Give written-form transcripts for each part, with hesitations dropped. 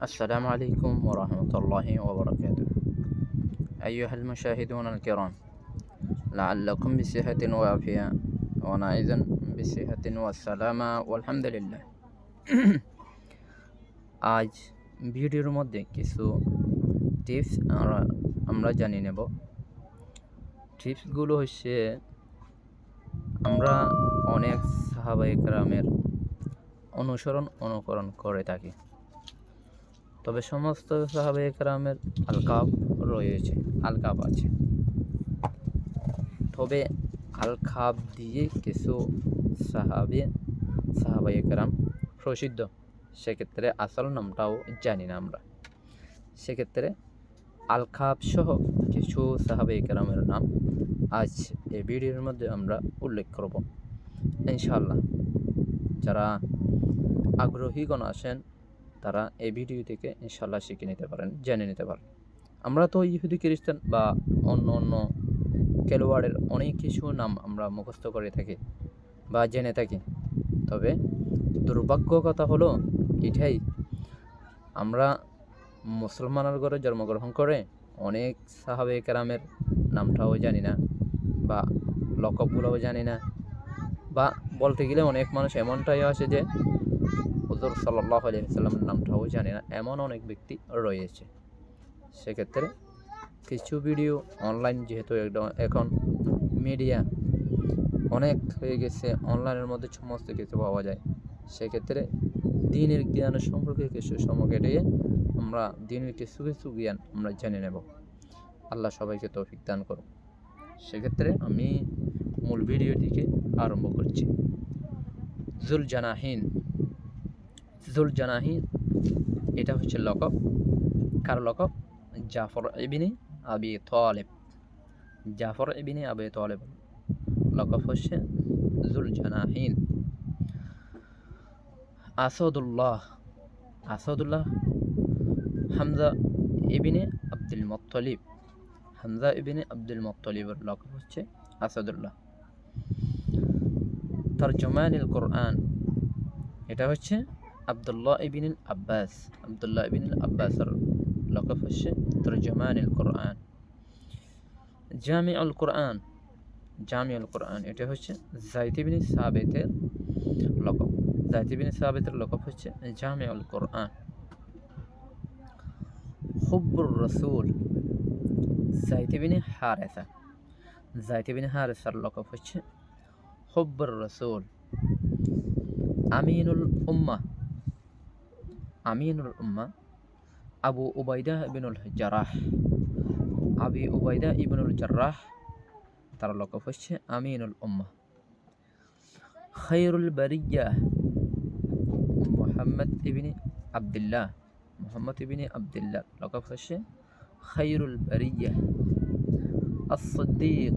السلام عليكم ورحمة الله وبركاته. أيها المشاهدون الكرام، لعلكم بصحة وعافية، وأنا أيضا بصحة والسلامة والحمد لله. আজ ভিডিওর মধ্যে কিছু টিপস আমরা জানি নেব। টিপসগুলো হচ্ছে আমরা অনেক সাহাবায়ে কেরামের অনুকরণ করে থাকি, তবে সমস্ত সাহাবায়ে কেরামের আলকাব আছে, তবে আলকাব দিয়ে কিছু সাহাবায়ে কেরাম প্রসিদ্ধ, সেক্ষেত্রে আসল নামটাও জানি না আমরা। সেক্ষেত্রে আলকাব সহ কিছু সাহাবায়ে কেরামের নাম আজ এই ভিডিওর মধ্যে আমরা উল্লেখ করব ইনশাআল্লাহ। যারা আগ্রহীগণ আছেন তারা এই ভিডিও থেকে ইনশাআল্লাহ শিখে নিতে পারেন, জেনে নিতে পারেন। আমরা তো ইহুদি খ্রিস্টান বা অন্য খেলোয়াড়ের অনেক কিছু নাম আমরা মুখস্থ করে থাকি বা জেনে থাকি, তবে দুর্ভাগ্য কথা হলো এটাই, আমরা মুসলমানের ঘরে জন্মগ্রহণ করে অনেক সাহাবায়ে কেরামের নামটাও জানি না বা লকবগুলোও জানি না, বা বলতে গেলে অনেক মানুষ এমনটাই আছে যে হুজুর সাল্লাল্লাহু আলাইহি ওয়াসাল্লামের নামটাও জানে না, এমন অনেক ব্যক্তি রয়েছে। সেক্ষেত্রে কিছু ভিডিও অনলাইন, যেহেতু এখন মিডিয়া অনেক হয়ে গেছে, অনলাইনের মধ্যে সমস্ত কিছু পাওয়া যায়, সেক্ষেত্রে দ্বীনের জ্ঞান সম্পর্কে কিছু সময় কেটে আমরা দ্বীনের কিছু জ্ঞান আমরা জেনে নেব। আল্লাহ সবাইকে তৌফিক দান করুন। সেক্ষেত্রে আমি মূল ভিডিওটিকে আরম্ভ করছি। জুলজানাহিন এটা হচ্ছে লকব। কার লকব? জাফর ইবনে আবি তালেব। লকব হচ্ছে জুলজানাহিন। আসাদুল্লাহ হামজা ইবনে আব্দুল মুত্তালিবের লকব হচ্ছে আসাদুল্লাহ। তরজমানুল কোরআন এটা হচ্ছে আব্দুল্লাহ ইবনে আব্বাসের লকব হচ্ছে তরজমানুল কোরআন। জামিউল কোরআন এটা হচ্ছে যায়েদ ইবনে সাবিতের লকব। লকব হচ্ছে জামিউল কোরআন। হুব্বুর রাসূল যায়েদ ইবনে হারেসার লকব হচ্ছে হুব্বুর রাসূল। আমিনুল উম্মাহ আবু উবাইদা ইবনুল জাররাহ, তার লকব হচ্ছে আমিনুল উম্মাহ। খায়রুল বারিয়া মুহাম্মদ ইবনে আব্দুল্লাহ, লকব হচ্ছে খায়রুল বারিয়া। as-সিদ্দিক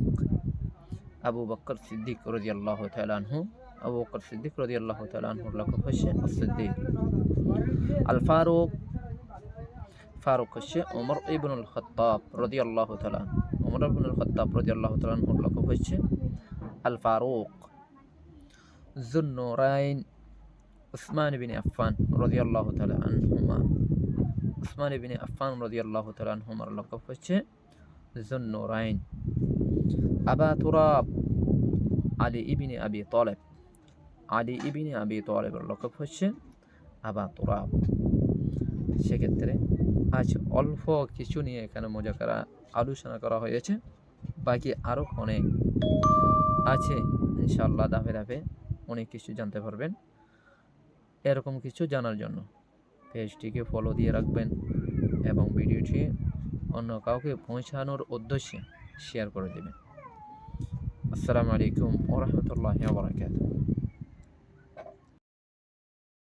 আবু বকর সিদ্দিক রাদিয়াল্লাহু তাআলা আনহু, লকব হচ্ছে as-সিদ্দিক। আল ফারুক হচ্ছে ওমর ইবনুল খাত্তাব রাদিয়াল্লাহু তাআলা আনহু, লকব হচ্ছে আল ফারুক। যুন্নুরাইন উসমান ইবনে আফফান রাদিয়াল্লাহু তাআলা আনহুমার লকব হচ্ছে যুন্নুরাইন। আবা তুরাব আলী ইবনে আবি তালেবের লকব হচ্ছে আবা তুরাব। সেক্ষেত্রে আজ অল্প কিছু নিয়ে এখানে আলোচনা করা হয়েছে, বাকি আরও অনেক আছে ইনশাআল্লাহ। ধাপে ধাপে অনেক কিছু জানতে পারবেন। এরকম কিছু জানার জন্য পেজটিকে ফলো দিয়ে রাখবেন এবং ভিডিওটি অন্য কাউকে পৌঁছানোর উদ্দেশ্যে শেয়ার করে দেবেন। আসসালামু আলাইকুম ওয়া রাহমাতুল্লাহি ওয়া বারাকাতুহু।